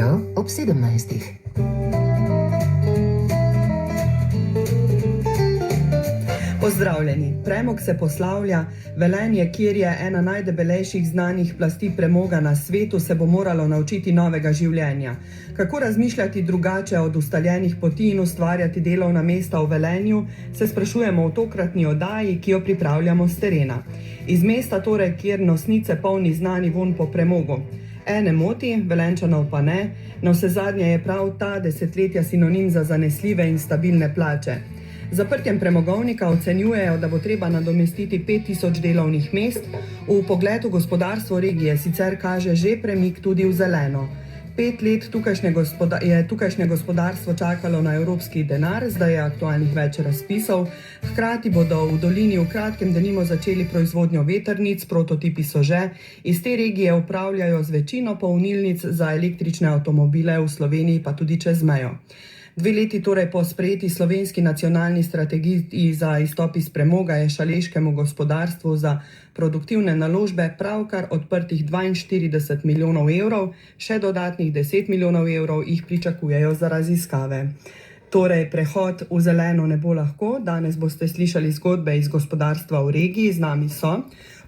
sredo ob 17. Pozdravljeni. Premog se poslavlja. Velenje, kjer je ena najdebelejših znanih plasti premoga na svetu, se bo moralo naučiti novega življenja. Kako razmišljati drugače od ustaljenih poti in ustvarjati delovna mesta v Velenju, se sprašujemo v tokratni oddaji, ki jo pripravljamo s terena. Iz mesta torej, kjer nosnice polni znani vonj po premogu. Ene moti, Velenčanov pa ne, navsezadnje je prav ta desetletja sinonim za zanesljive in stabilne plače. Zaprtjem premogovnika ocenjujejo, da bo treba nadomestiti 5000 delovnih mest. V pogledu gospodarstvo regije sicer kaže že premik tudi v zeleno. 5 let je tukajšnje gospodarstvo čakalo na evropski denar, zdaj je aktualnih več razpisov. Hkrati bodo v dolini v kratkem denimo začeli proizvodnjo vetrnic, prototipi so že. Iz te regije upravljajo z večino polnilnic za električne avtomobile, v Sloveniji pa tudi čez mejo. 2 leti torej po sprejeti slovenski nacionalni strategiji za izstop iz premoga je šaleškemu gospodarstvu za produktivne naložbe pravkar odprtih 42 milijonov evrov, še dodatnih 10 milijonov evrov jih pričakujejo za raziskave. Torej, prehod v zeleno ne bo lahko. Danes boste slišali zgodbe iz gospodarstva v regiji. Z nami so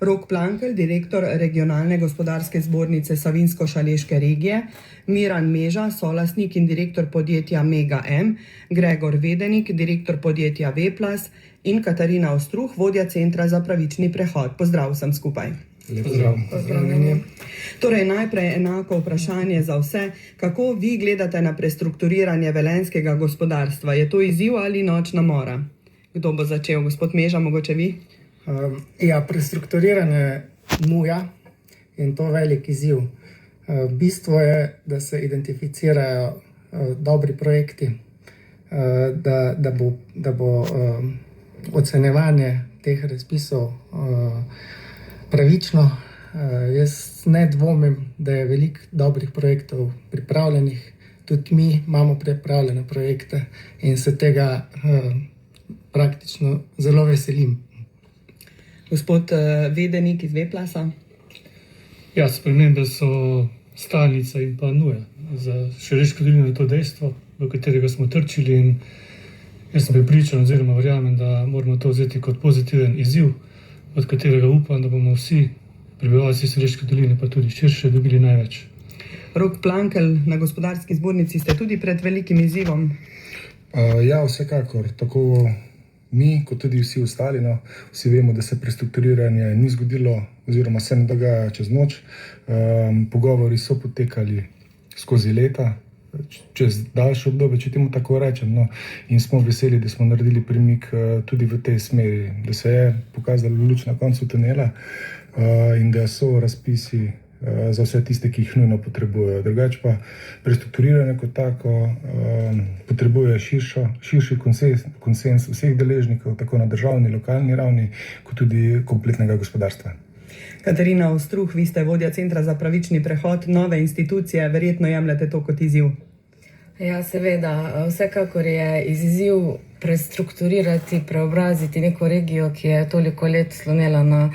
Rok Plankelj, direktor regionalne gospodarske zbornice Savinjsko-šaleške regije, Miran Meža, solastnik in direktor podjetja Mega M, Gregor Vedenik, direktor podjetja Veplas in Katarina Ostruh, vodja Centra za pravični prehod. Pozdrav vsem skupaj. Pozdravljeni. Torej, najprej enako vprašanje za vse. Kako vi gledate na prestrukturiranje velenjskega gospodarstva? Je to izziv ali nočna mora? Kdo bo začel? Gospod Meža, mogoče vi? Prestrukturiranje nuja in to velik izziv. Bistvo je, da se identificirajo dobri projekti, da bo ocenjevanje teh razpisov pravično. Jaz ne dvomim, da je veliko dobrih projektov pripravljenih. Tudi mi imamo pripravljene projekte in se tega praktično zelo veselim. Gospod Vedenik iz Veplasa. Ja, spremembe so stalnica in pa nuja. Za Šaleško dolino je to dejstvo, v katerega smo trčili, in jaz sem prepričan oziroma verjamem, da moramo to vzeti kot pozitiven izziv, od katerega upam, da bomo vsi prebivalci Šaleške doline pa tudi širše dobili največ. Rok Plankelj, na gospodarski zbornici ste tudi pred velikim izzivom. Ja, vsekakor. Tako mi, kot tudi vsi ostali, vsi vemo, da se prestrukturiranje ni zgodilo oziroma se ne dogaja čez noč. Pogovori so potekali skozi leta, čez daljše obdobje, če temu tako rečem. In smo veseli, da smo naredili premik tudi v tej smeri, da se je pokazala luč na koncu tunela in da so razpisi za vse tiste, ki jih nujno potrebujejo. Drugače pa prestrukturiranje kot tako potrebuje širši konsens vseh deležnikov, tako na državni, lokalni ravni, kot tudi kompletnega gospodarstva. Katarina Ostruh, vi ste vodja Centra za pravični prehod, nove institucije, verjetno jemljete to kot izziv? Ja, seveda. Vsekakor je izziv prestrukturirati, preobraziti neko regijo, ki je toliko let slonela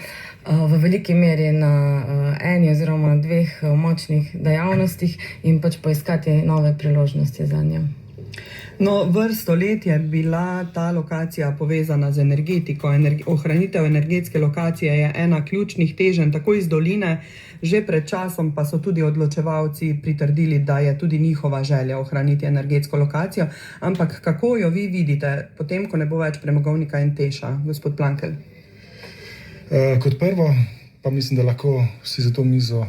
v veliki meri na eni oziroma dveh močnih dejavnostih in pač poiskati nove priložnosti za njo. Vrsto let je bila ta lokacija povezana z energetiko. Ohranitev energetske lokacije je ena ključnih teženj tako iz doline. Že pred časom pa so tudi odločevalci pritrdili, da je tudi njihova želja ohraniti energetsko lokacijo. Ampak kako jo vi vidite, potem, ko ne bo več premogovnika in Teša, gospod Plankelj? Kot prvo, pa mislim, da lahko vsi za to mizo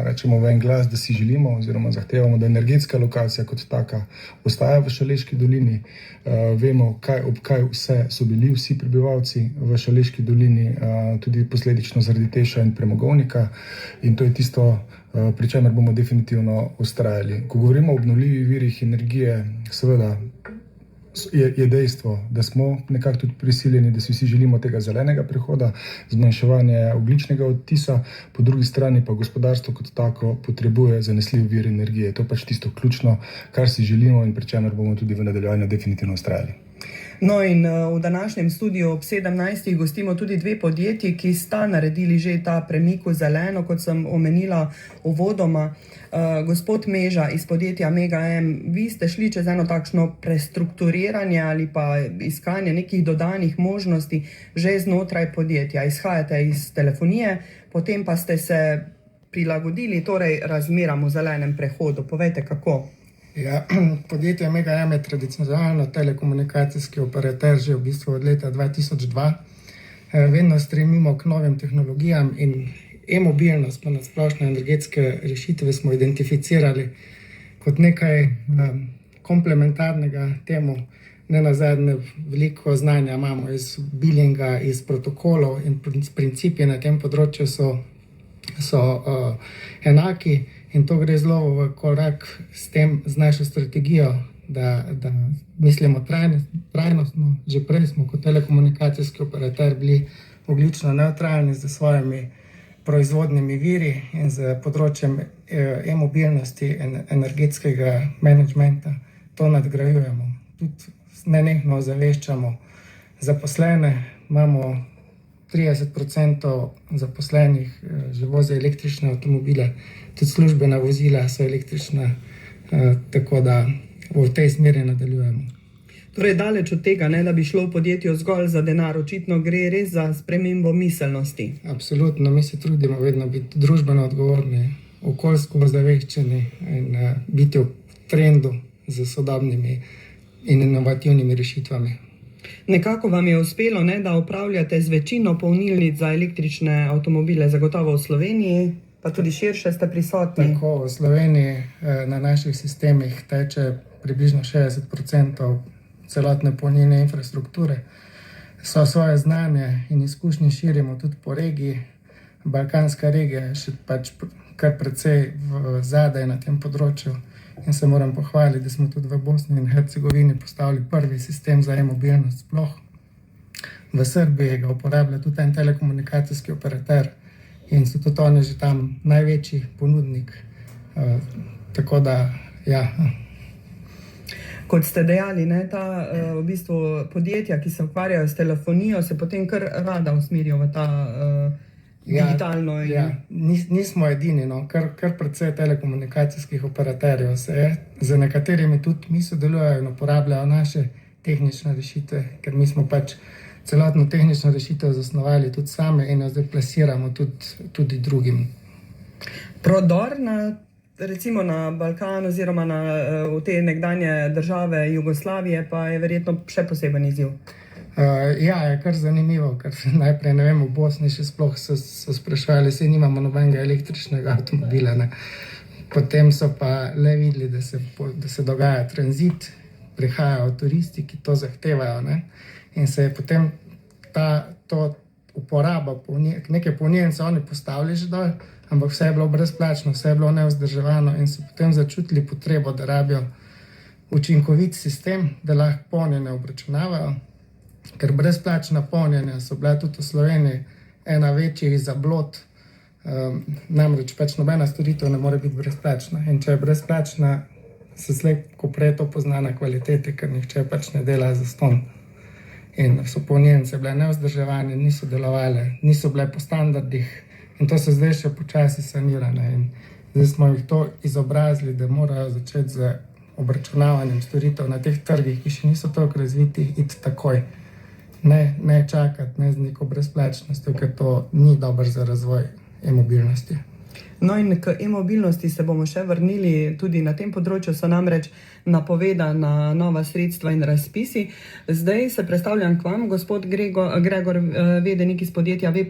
rečemo v en glas, da si želimo oziroma zahtevamo, da energetska lokacija kot taka ostaja v Šaleški dolini. Vemo, ob kaj vse so bili vsi prebivalci v Šaleški dolini, tudi posledično zaradi Teša in premogovnika, in to je tisto, pri čemer bomo definitivno vztrajali. Ko govorimo o obnovljivih virih energije, seveda je dejstvo, da smo nekako tudi prisiljeni, da si vsi želimo tega zelenega prehoda, zmanjševanje ogljičnega odtisa, po drugi strani pa gospodarstvo kot tako potrebuje zanesljiv vir energije. To je pač tisto ključno, kar si želimo in pri čemer bomo tudi v nadaljevanju definitivno vztrajali. No in v današnjem studiu ob 17. gostimo tudi dve podjetji, ki sta naredili že ta premik v zeleno, kot sem omenila uvodoma. Gospod Meža iz podjetja Mega M, vi ste šli čez eno takšno prestrukturiranje ali pa iskanje nekih dodanih možnosti že znotraj podjetja. Izhajate iz telefonije, potem pa ste se prilagodili torej razmeram v zelenem prehodu. Povejte, kako? Ja, podjetje Mega M je tradicionalno telekomunikacijski operater že v bistvu od leta 2002. Vedno stremimo k novim tehnologijam in e-mobilnost pa nasplošno energetske rešitve smo identificirali kot nekaj komplementarnega temu. Ne nazadnje veliko znanja imamo iz bilinga, iz protokolov in principi na tem področju so enaki. In to gre zelo v korak z našo strategijo, da mislimo trajnostno. Že prej smo kot telekomunikacijski operater bili ogljično nevtralni z svojimi proizvodnimi viri in z področjem e-mobilnosti in energetskega menedžmenta. To nadgrajujemo. Tudi nenehno ozaveščamo zaposlene. Imamo 30% zaposlenih že vozi električne avtomobile, tudi službena vozila so električna, tako da v tej smeri nadaljujemo. Torej, daleč od tega, ne, da bi šlo v podjetju zgolj za denar, očitno gre res za spremembo miselnosti. Absolutno, mi se trudimo vedno biti družbeno odgovorni, okoljsko ozaveščeni in biti v trendu z sodobnimi in inovativnimi rešitvami. Nekako vam je uspelo, ne, da upravljate z večino polnilnic za električne avtomobile, zagotovo v Sloveniji, pa tudi širše ste prisotni. Tako, v Sloveniji na naših sistemih teče približno 60% celotne polnilne infrastrukture. Svoje znanje in izkušnje širimo tudi po regiji. Balkanska regija je še pač kar precej zadaj na tem področju. In se moram pohvaliti, da smo tudi v Bosni in Hercegovini postavili prvi sistem za e-mobilnost sploh. V Srbiji ga uporablja tudi en telekomunikacijski operater in so tudi oni že tam največji ponudnik. Tako da, ja. Kot ste dejali, ne, ta v bistvu podjetja, ki se ukvarjajo s telefonijo, se potem kar rada usmerijo v ta digitalno. Nismo edini, no. Kar precej telekomunikacijskih operaterjev se je. Z nekaterimi tudi mi sodelujejo in uporabljajo naše tehnične rešitve, ker mi smo pač celotno tehnično rešitev zasnovali tudi same in jo zdaj plasiramo tudi drugim. Prodor recimo na Balkan oziroma v te nekdanje države Jugoslavije pa je verjetno še poseben izziv. Ja, je kar zanimivo, ker najprej, ne vem, v Bosni še sploh so sprašvali, saj nimamo nobenega električnega avtomobila, ne. Potem so pa le videli, da se dogaja tranzit, prihajajo turisti, ki to zahtevajo, ne. In se je potem to uporaba, neke polnilnice oni postavili že dol, ampak vse je bilo brezplačno, vse je bilo nevzdrževano in so potem začutili potrebo, da rabijo učinkovit sistem, da lahko polnjenje obračunavajo. Ker brezplačna polnjenja so bila tudi v Sloveniji ena večjih zablod, namreč pač nobena storitev ne more biti brezplačna. In če je brezplačna, se slej ko prej to pozna na kvaliteti, ker nihče pač ne dela zastonj. In so polnilnice bile nevzdrževane, niso delovale, niso bile po standardih in to se zdaj še počasi sanirane. In zdaj smo jih to izobrazili, da morajo začeti z obračunavanjem storitev na teh trgih, ki še niso toliko razviti, iti takoj. Ne čakati, ne z neko brezplačnostjo, ker to ni dobro za razvoj e-mobilnosti. No in k e-mobilnosti se bomo še vrnili, tudi na tem področju so namreč napovedana nova sredstva in razpisi. Zdaj se predstavljam k vam, gospod Gregor Vedenik iz podjetja V+,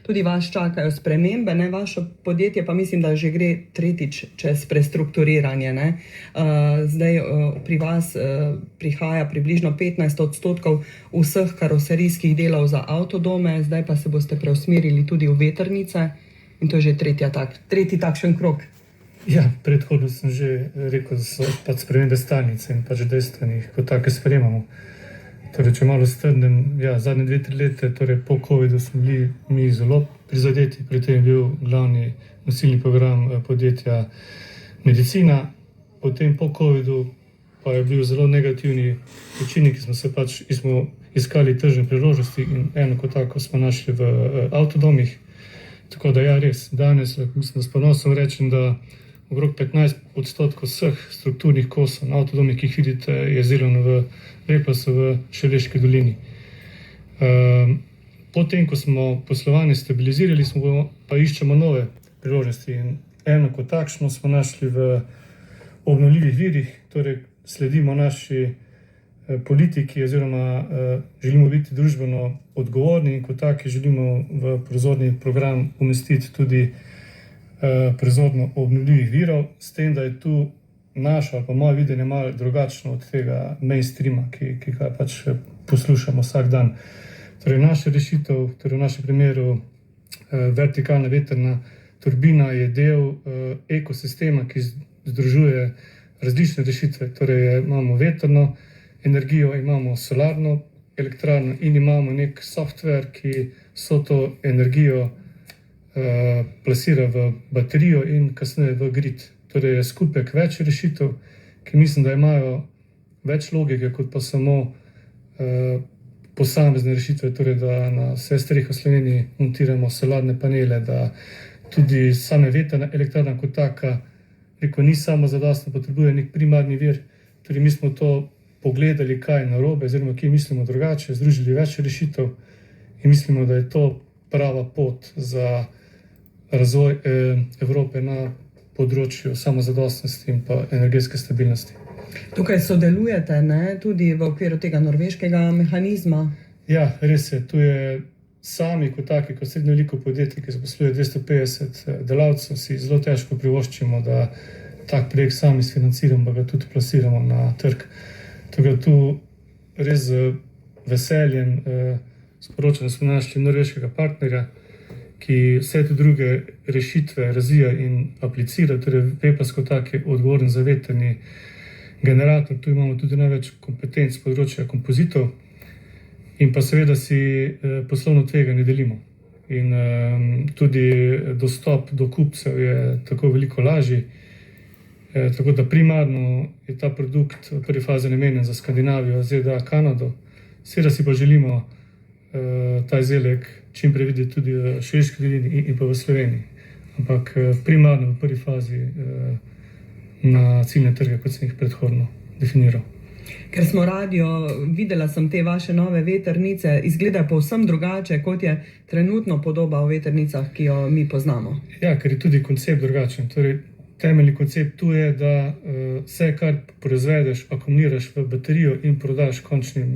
tudi vas čakajo spremembe, ne? Vaše podjetje pa mislim, da že gre tretjič čez prestrukturiranje, ne? Zdaj pri vas prihaja približno 15% vseh karoserijskih delov za avtodome, zdaj pa se boste preusmerili tudi v vetrnice. In to je že tretji takšen krog. Ja, predhodno sem že rekel, da so pač spremembe stalnice in pač dejstvenih, kot take sprejemamo. Torej, če malo strnem, ja, zadnje 2-3 leta, torej po COVID-u smo bili mi zelo prizadeti, pri tem je bil glavni nosilni program podjetja medicina. Potem po COVID-u pa je bil zelo negativni učinek, ki smo iskali tržne priložnosti in eno kot tako smo našli v avtodomih. Tako da ja, res, danes mislim, da s ponosom rečem, da okrog 15% vseh strukturnih kosov na avtodomih, ki jih vidite, je izdelano v Veplasu v Šaleški dolini. Potem, ko smo poslovanje stabilizirali, pa iščemo nove priložnosti in eno kot takšno smo našli v obnovljivih virih, torej sledimo naši politiki oziroma želimo biti družbeno odgovorni in kot taki želimo v proizvodni program umestiti tudi proizvodnjo obnovljivih virov, s tem, da je tu naša ali pa moje videnje malo drugačno od tega mainstreama, ki ga pač poslušamo vsak dan. Torej naša rešitev, torej v našem primeru vertikalna vetrna turbina je del ekosistema, ki združuje različne rešitve. Torej imamo vetrno energijo, imamo solarno elektrarno in imamo nek software, ki so to energijo plasira v baterijo in kasneje v grid. Torej je skupek več rešitev, ki mislim, da imajo več logike, kot pa samo posamezne rešitve, torej da na vse strehe v Sloveniji montiramo solarne panele, da tudi same vetrna elektrarna kot taka ni samozadostna, potrebuje nek primarni vir. Torej mi smo to pogledali, kaj je narobe, oziroma kje mislimo drugače, združili več rešitev in mislimo, da je to prava pot za razvoj Evrope na področju samozadostnosti in pa energetske stabilnosti. Tukaj sodelujete, ne, tudi v okviru tega norveškega mehanizma? Ja, res je. Tu je sami kot taki, kot srednje veliko podjetje, ki zaposluje 250 delavcev, si zelo težko privoščimo, da tak projekt sami sfinanciramo, pa ga tudi plasiramo na trg. Tako tu res z veseljem sporočam, da smo našli norveškega partnerja, ki vse te druge rešitve razvija in aplicira, torej Veplas kot tak je odgovoren za vetrni generator. Tu imamo tudi največ kompetenc z področja kompozitov in pa seveda si poslovno tveganje delimo. In tudi dostop do kupcev je tako veliko lažji. Tako da primarno je ta produkt v prvi fazi namenjen za Skandinavijo, ZDA, Kanado. Seveda si pa želimo ta izdelek čim prej videti tudi v Šaleški dolini in pa v Sloveniji. Ampak primarno v prvi fazi na ciljne trge, kot sem jih predhodno definiral. Ker smo radio, videla sem te vaše nove vetrnice, izgleda povsem drugače, kot je trenutno podoba o vetrnicah, ki jo mi poznamo. Ja, ker je tudi koncept drugačen. Torej, temeljni koncept tu je, da vse, kar proizvedeš, akumuliraš v baterijo in prodaš končnim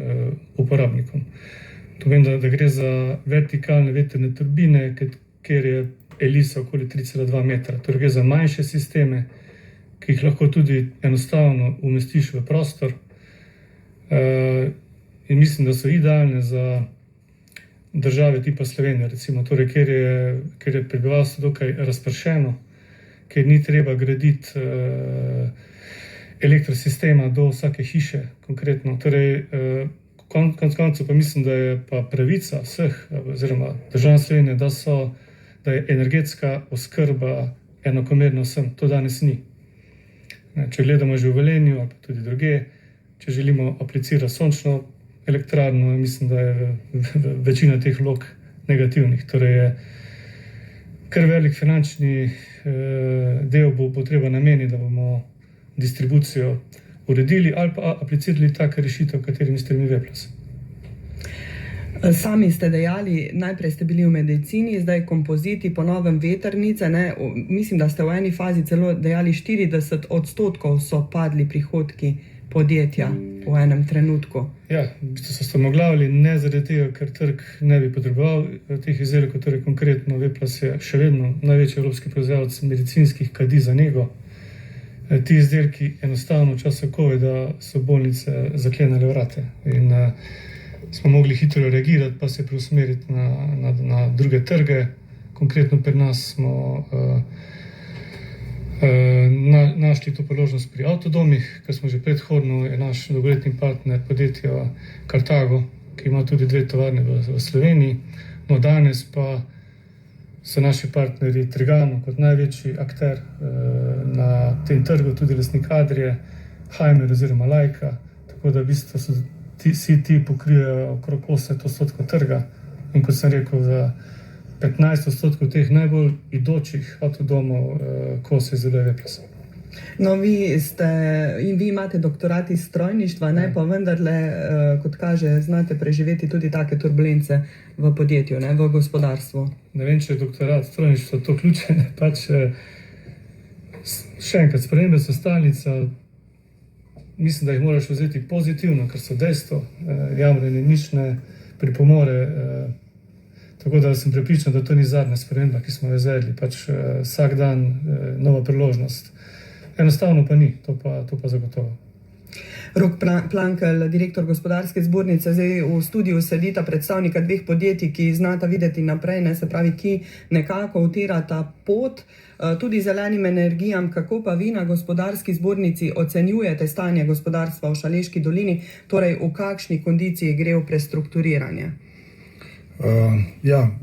uporabnikom. To vem, da gre za vertikalne vetrne turbine, kjer je elisa okoli 3,2 metra. Torej gre za manjše sisteme, ki jih lahko tudi enostavno umestiš v prostor. In mislim, da so idealne za države tipa Slovenije, recimo, torej, kjer je prebivalstvo dokaj razpršeno, kjer ni treba graditi elektrosistema do vsake hiše konkretno. Torej, konec koncev pa mislim, da je pa pravica vseh, oziroma državne Slovenije, da je energetska oskrba enakomerna vsem. To danes ni. Če gledamo že v Velenju ali pa tudi druge, če želimo aplicirati sončno elektrarno, mislim, da je večina teh vlog negativnih. Torej je kar velik finančni del bo treba nameniti, da bomo distribucijo uredili ali pa aplicirali take rešitev, v katerimi stremi Veplas. Sami ste dejali, najprej ste bili v medicini, zdaj kompoziti, po novem vetrnice. Ne? Mislim, da ste v eni fazi celo dejali 40% so padli prihodki podjetja v enem trenutku. Ja, v bistvu so strmoglavili, ne zaradi tega, ker trg ne bi potreboval teh izdelkov, torej konkretno Veplas je še vedno največji evropski proizvajalec medicinskih kadi za nego. Ti izdelki enostavno v času covida so bolnice zaklenile vrate in smo mogli hitro reagirati, pa se preusmeriti na druge trge. Konkretno pri nas smo našli to priložnost pri avtodomih, ker smo že predhodno, je naš dolgoletni partner podjetja Carthago, ki ima tudi 2 tovarne v Sloveniji. No, danes pa so naši partnerji Trigano kot največji akter na tem trgu, tudi lastnik Adrie, Hajmer oziroma Lajka, tako da v bistvu vsi ti pokrijejo okrog 80% trga in kot sem rekel, za 15% teh najbolj idočih avtodomov Kos izdeluje V+. No, vi imate doktorat iz strojništva, ne, pa vendarle, kot kaže, znate preživeti tudi take turbulence v podjetju, ne, v gospodarstvu. Ne vem, če je doktorat strojništva to ključen, pač še enkrat, spremembe so stalnica, mislim, da jih moraš vzeti pozitivno, ker so dejstvo, jamranje nič ne pripomore, tako da sem prepričan, da to ni zadnja sprememba, ki smo jo izvedli, pač vsak dan nova priložnost. Enostavno pa ni, to pa zagotovo. Rok Plankelj, direktor Gospodarske zbornice, zdaj v studiu sedita predstavnika dveh podjetij, ki znata videti naprej, ne, se pravi, ki nekako utirata pot tudi zelenim energijam. Kako pa vi na Gospodarski zbornici ocenjujete stanje gospodarstva v Šaleški dolini, torej v kakšni kondiciji gre v prestrukturiranje?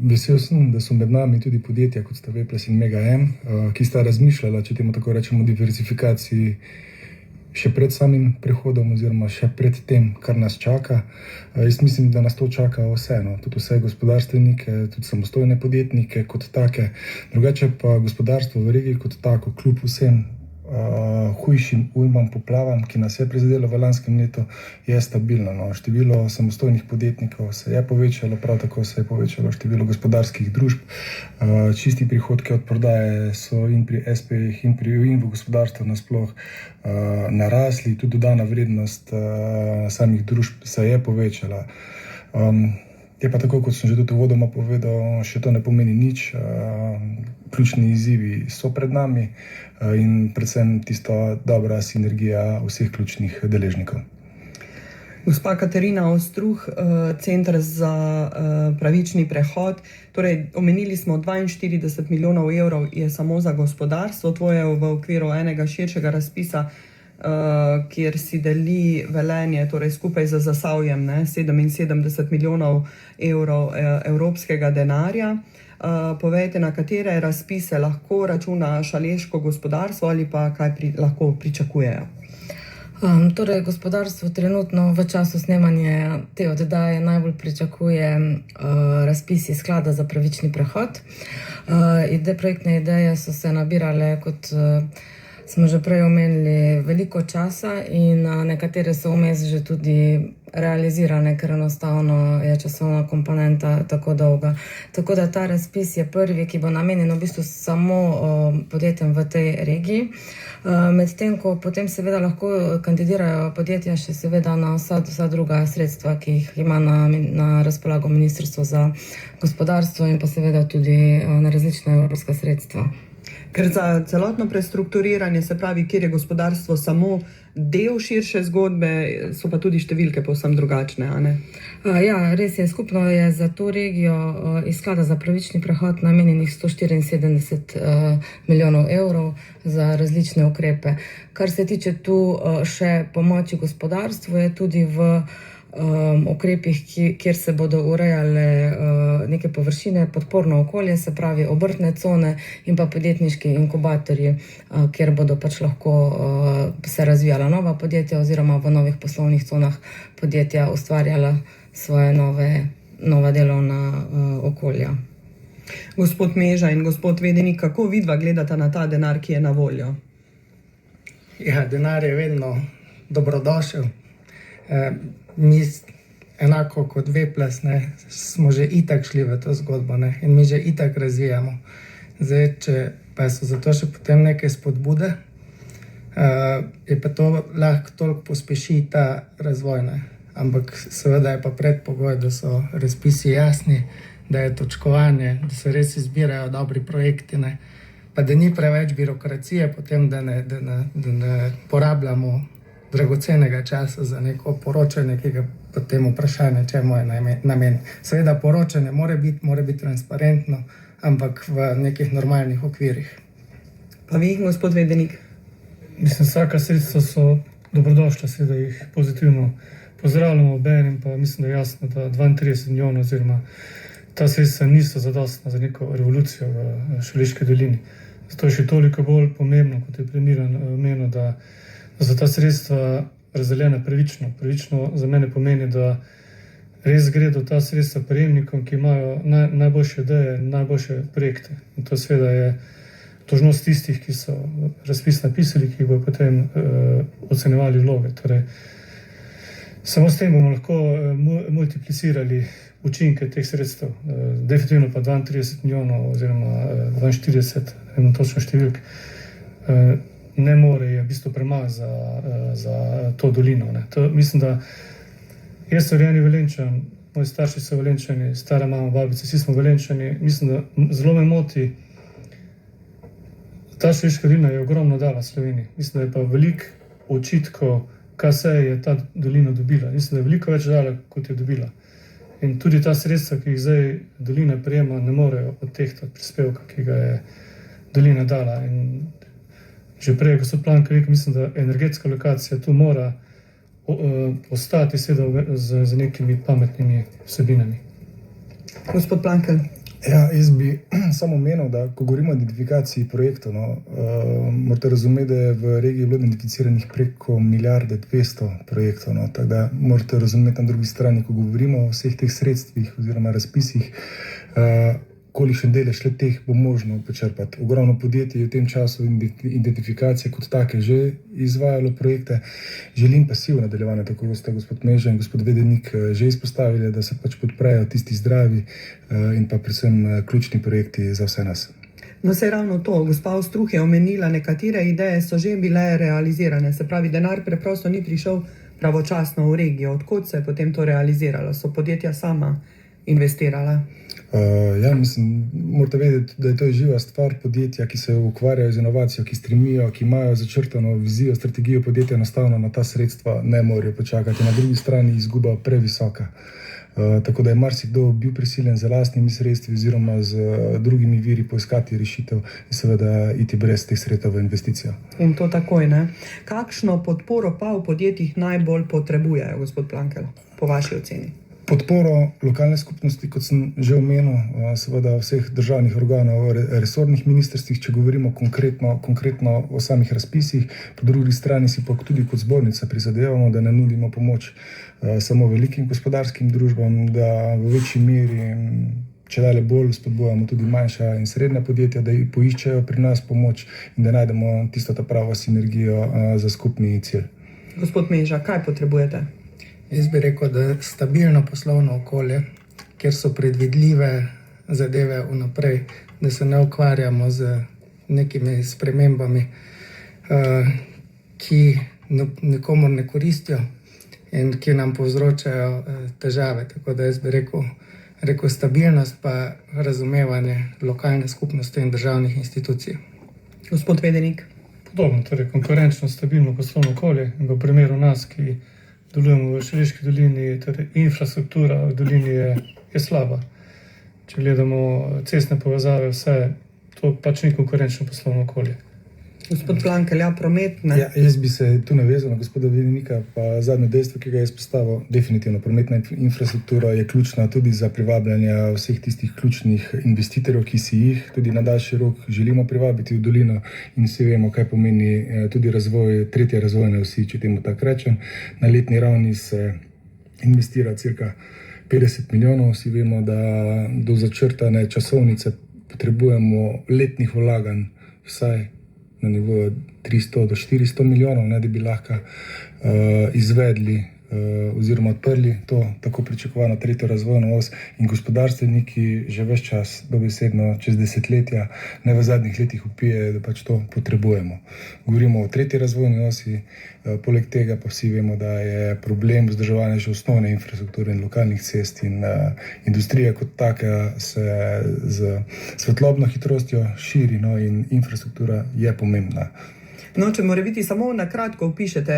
Vesel sem, da so med nami tudi podjetja, kot sta V+ in Mega M, ki sta razmišljala, če temu tako rečemo, o diversifikaciji še pred samim prehodom oziroma še pred tem, kar nas čaka. Jaz mislim, da nas to čaka vseeno, tudi vse gospodarstvenike, tudi samostojne podjetnike kot take. Drugače pa gospodarstvo v regiji kot tako, kljub vsem hujšim ujmam, poplavam, ki nas je prizadelo v lanskem letu, je stabilno. No. Število samostojnih podjetnikov se je povečalo, prav tako se je povečalo število gospodarskih družb. Čisti prihodki od prodaje so in pri SP-jih in v gospodarstvu nasploh narasli, tudi dodana vrednost samih družb se je povečala. Je pa tako, kot sem že tudi uvodoma povedal, še to ne pomeni nič. Ključni izzivi so pred nami in predvsem tista dobra sinergija vseh ključnih deležnikov. Gospa Katarina Ostruh, Center za pravični prehod. Torej, omenili smo 42 milijonov evrov je samo za gospodarstvo, to je v okviru enega širšega razpisa, kjer si deli Velenje, torej skupaj z Zasavjem, 77 milijonov evrov evropskega denarja. Povejte, na katere razpise lahko računa šaleško gospodarstvo ali pa kaj lahko pričakujejo? Torej, gospodarstvo trenutno v času snemanja te oddaje najbolj pričakuje razpisi Sklada za pravični prehod. Projektne ideje so se nabirale, kot smo že prej omenili, veliko časa in nekatere so vmes že tudi realizirane, ker enostavno je časovna komponenta tako dolga. Tako da ta razpis je prvi, ki bo namenjen v bistvu samo podjetjem v tej regiji. Medtem ko potem seveda lahko kandidirajo podjetja še seveda na vsa druga sredstva, ki jih ima na razpolago Ministrstvo za gospodarstvo in pa seveda tudi na različna evropska sredstva. Ker za celotno prestrukturiranje, se pravi, kjer je gospodarstvo samo del širše zgodbe, so pa tudi številke povsem drugačne, a ne? Ja, res je. Skupno je za to regijo iz Sklada za pravični prehod namenjenih 174 milijonov evrov za različne ukrepe. Kar se tiče tu še pomoči gospodarstvu, je tudi v ukrepih, kjer se bodo urejale neke površine, podporno okolje, se pravi obrtne cone in pa podjetniški inkubatorji, kjer bodo pač lahko se razvijala nova podjetja oziroma v novih poslovnih conah podjetja ustvarjala svoje nova delovna okolja. Gospod Meža in gospod Vedenik, kako vidva gledata na ta denar, ki je na voljo? Ja, denar je vedno dobrodošel. Mi, enako kot V+, smo že itak šli v to zgodbo, in mi že itak razvijamo. Zdaj, če pa so zato še potem neke spodbude, je pa to lahko toliko pospeši ta razvoj. Ampak seveda je pa predpogoj, da so razpisi jasni, da je točkovanje, da se res izbirajo dobri projekti, pa da ni preveč birokracije, potem da ne porabljamo dragocenega časa za neko poročanje, ki ga potem vprašanje, čemu je namen. Seveda poročanje mora biti transparentno, ampak v nekih normalnih okvirih. Pa vi, gospod Vedenik? Mislim, vsaka sredstva so dobrodošla, seveda jih pozitivno pozdravljamo, obenem pa mislim, da je jasno, da 32 milijonov oziroma ta sredstva niso zadostna za neko revolucijo v Šaleški dolini. Zato je še toliko bolj pomembno, kot je Miran omenil, da so ta sredstva razdeljena pravično. Pravično za mene pomeni, da res gredo ta sredstva prejemnikom, ki imajo najboljše ideje, najboljše projekte. In to seveda je dolžnost tistih, ki so razpis napisali, ki bodo potem ocenjevali vloge. Torej, samo s tem bomo lahko multiplicirali učinke teh sredstev. Definitivno pa 32 milijonov oziroma 42, eno točno številk, ne more, je v bistvu premalo za to dolino. Ne. To, mislim, da jaz sem rojeni Velenjčan, moji starši so Velenjčani, stara mama, babica, vsi smo Velenjčani. Mislim, da zelo me moti, ta Šaleška dolina je ogromno dala Sloveniji. Mislim, da je pa veliko očitkov, kaj se je ta dolina dobila. Mislim, da je veliko več dala, kot je dobila. In tudi ta sredstva, ki jih zdaj dolina prejema, ne morejo odtehtati prispevka, ki ga je dolina dala. In že prej, gospod Plankel rekel, mislim, da energetska lokacija tu mora ostati seveda z nekimi pametnimi vsebinami. Gospod Plankel. Ja, jaz bi samo omenil, da ko govorimo o identifikaciji projektov, morate razumeti, da je v regiji bilo identificiranih preko 1,2 projektov. Tako da morate razumeti na drugi strani, ko govorimo o vseh teh sredstvih oziroma razpisih, kolikšen delež le teh bo možno počrpati. Ogromno podjetij je v tem času identifikacije kot take že izvajalo projekte. Želim pa si v nadaljevanju, tako kot sta gospod Meža in gospod Vedenik že izpostavili, da se pač podprejo tisti zdravi in pa predvsem ključni projekti za vse nas. No, se ravno to, gospa Ostruh je omenila, nekatere ideje so že bile realizirane, se pravi, denar preprosto ni prišel pravočasno v regijo. Odkot se je potem to realiziralo? So podjetja sama investirala? Ja, mislim, morate vedeti, da je to živa stvar. Podjetja, ki se ukvarjajo z inovacijo, ki stremijo, ki imajo začrtano vizijo, strategijo podjetja, enostavno na ta sredstva ne morejo počakati. Na drugi strani izguba previsoka. Tako da je marsikdo bil prisiljen z lastnimi sredstvi oziroma z drugimi viri poiskati rešitev in seveda iti brez teh sredstev v investicijo. In to takoj, ne? Kakšno podporo pa v podjetjih najbolj potrebujejo, gospod Plankel, po vaši oceni? Podporo lokalne skupnosti, kot sem že omenil, seveda vseh državnih organov, resornih ministrstvih, če govorimo konkretno o samih razpisih. Po drugi strani si pa tudi kot zbornica prizadevamo, da ne nudimo pomoč samo velikim gospodarskim družbam, da v večji meri čedalje bolj spodbujamo tudi manjša in srednja podjetja, da poiščejo pri nas pomoč in da najdemo tisto ta pravo sinergijo za skupni cilj. Gospod Meža, kaj potrebujete? Jaz bi rekel, da stabilno poslovno okolje, kjer so predvidljive zadeve vnaprej, da se ne ukvarjamo z nekimi spremembami, ki nikomur ne koristijo in ki nam povzročajo težave. Tako da jaz bi rekel stabilnost pa razumevanje lokalne skupnosti in državnih institucij. Gospod Vedenik. Podobno, torej konkurenčno, stabilno poslovno okolje. In v primeru nas, ki delujemo v Šaleški dolini, torej infrastruktura v dolini je slaba. Če gledamo cestne povezave, vse, to pač ni konkurenčno poslovno okolje. Gospod Plankel, prometne. Ja, jaz bi se tu navezal na gospoda Vedenika, pa zadnje dejstvo, ki ga je izpostavil. Definitivno prometna infrastruktura je ključna tudi za privabljanje vseh tistih ključnih investitorjev, ki si jih tudi na daljši rok želimo privabiti v dolino in vsi vemo, kaj pomeni tudi razvoj, tretje razvojne osi, če temu tako rečem. Na letni ravni se investira cirka 50 milijonov, vsi vemo, da do začrtane časovnice potrebujemo letnih vlaganj vsaj na nivoju 300 do 400 milijonov, da bi lahko izvedli oziroma odprli to tako pričakovano tretjo razvojno os in gospodarstveniki že ves čas, dobesedno čez desetletja, ne v zadnjih letih vpijejo, da pač to potrebujemo. Govorimo o tretji razvojni osi, poleg tega pa vsi vemo, da je problem vzdrževanja že osnovne infrastrukture in lokalnih cest in industrija kot taka se z svetlobno hitrostjo širi, in infrastruktura je pomembna. No, če mora biti samo na kratko opišete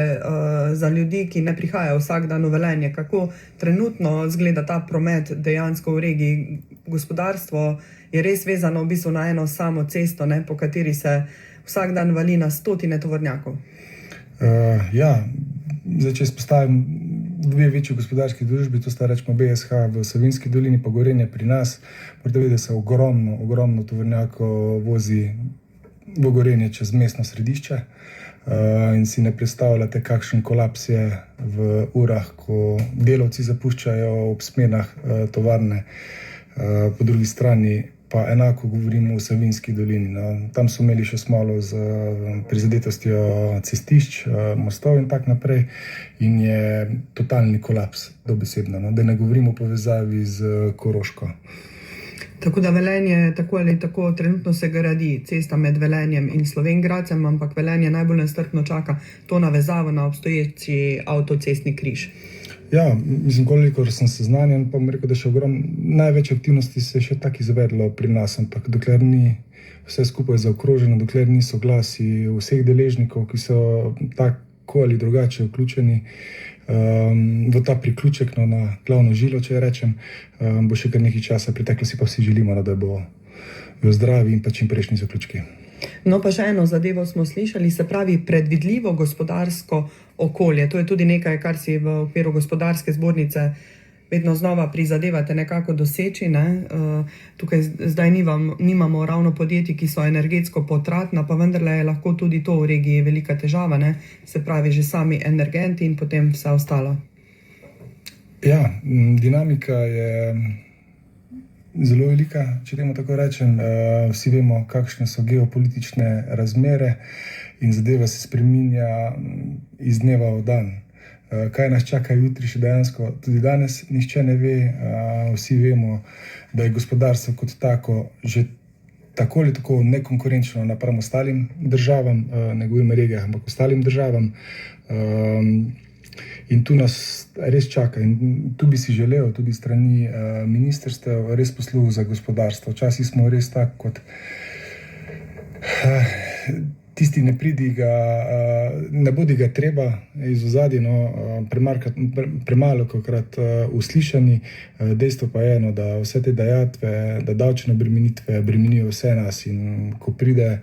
za ljudi, ki ne prihajajo vsak dan v Velenje, kako trenutno zgleda ta promet dejansko v regiji. Gospodarstvo je res vezano v bistvu na eno samo cesto, po kateri se vsak dan vali na stotine tovornjakov. Zdaj, če izpostavim dve večji gospodarski družbi, to sta rečemo BSH v Savinjski dolini, pa Gorenje pri nas, morate vedeti, da se ogromno tovornjakov vozi v Gorenje čez mestno središče. in si ne predstavljate, kakšen kolaps je v urah, ko delavci zapuščajo ob smenah tovarne, po drugi strani pa enako govorimo o Savinjski dolini. No. Tam so imeli še smolo z prizadetostjo cestišč, mostov in tak naprej in je totalni kolaps, dobesedno, no. Da ne govorimo o povezavi z Koroško. Tako da Velenje tako ali tako trenutno se gradi cesta med Velenjem in Slovenj Gradcem, ampak Velenje najbolj nestrpno čaka to navezavo na obstoječi avtocestni križ. Ja, mislim, kolikor sem seznanjen, pa bom rekel, da še največ aktivnosti se je še tako izvedlo pri nas, ampak dokler ni vse skupaj zaokroženo, dokler ni soglasi vseh deležnikov, ki so tako ali drugače vključeni v ta priključek, no, na glavno žilo, če rečem, bo še kar nekaj časa preteklo, si pa vsi želimo, da bo zdravi in pa čim prejšnji zaključki. No, pa še eno zadevo smo slišali, se pravi predvidljivo gospodarsko okolje. To je tudi nekaj, kar si v okviru gospodarske zbornice vedno znova prizadevate nekako doseči. Ne? Tukaj zdaj nimamo ravno podjetij, ki so energetsko potratna, pa vendarle je lahko tudi to v regiji velika težava, ne? Se pravi že sami energenti in potem vse ostalo. Ja, dinamika je zelo velika, če temu tako rečem. Vsi vemo, kakšne so geopolitične razmere in zadeva se spreminja iz dneva v dan. Kaj nas čaka jutri še dejansko, tudi danes nihče ne ve. Vsi vemo, da je gospodarstvo kot tako že tako ali tako nekonkurenčno napram ostalim državam, ne govorim o regijah, ampak ostalim državam. In tu nas res čaka in tu bi si želel tudi strani ministrstev res posluh za gospodarstvo. Včasih smo res tako kot tisti ne pridi ga, ne bodi ga treba iz ozadja, no, premalo kakrat uslišani. Dejstvo pa je, no, da vse te dajatve, da davčne obremenitve bremenijo vse nas in ko pride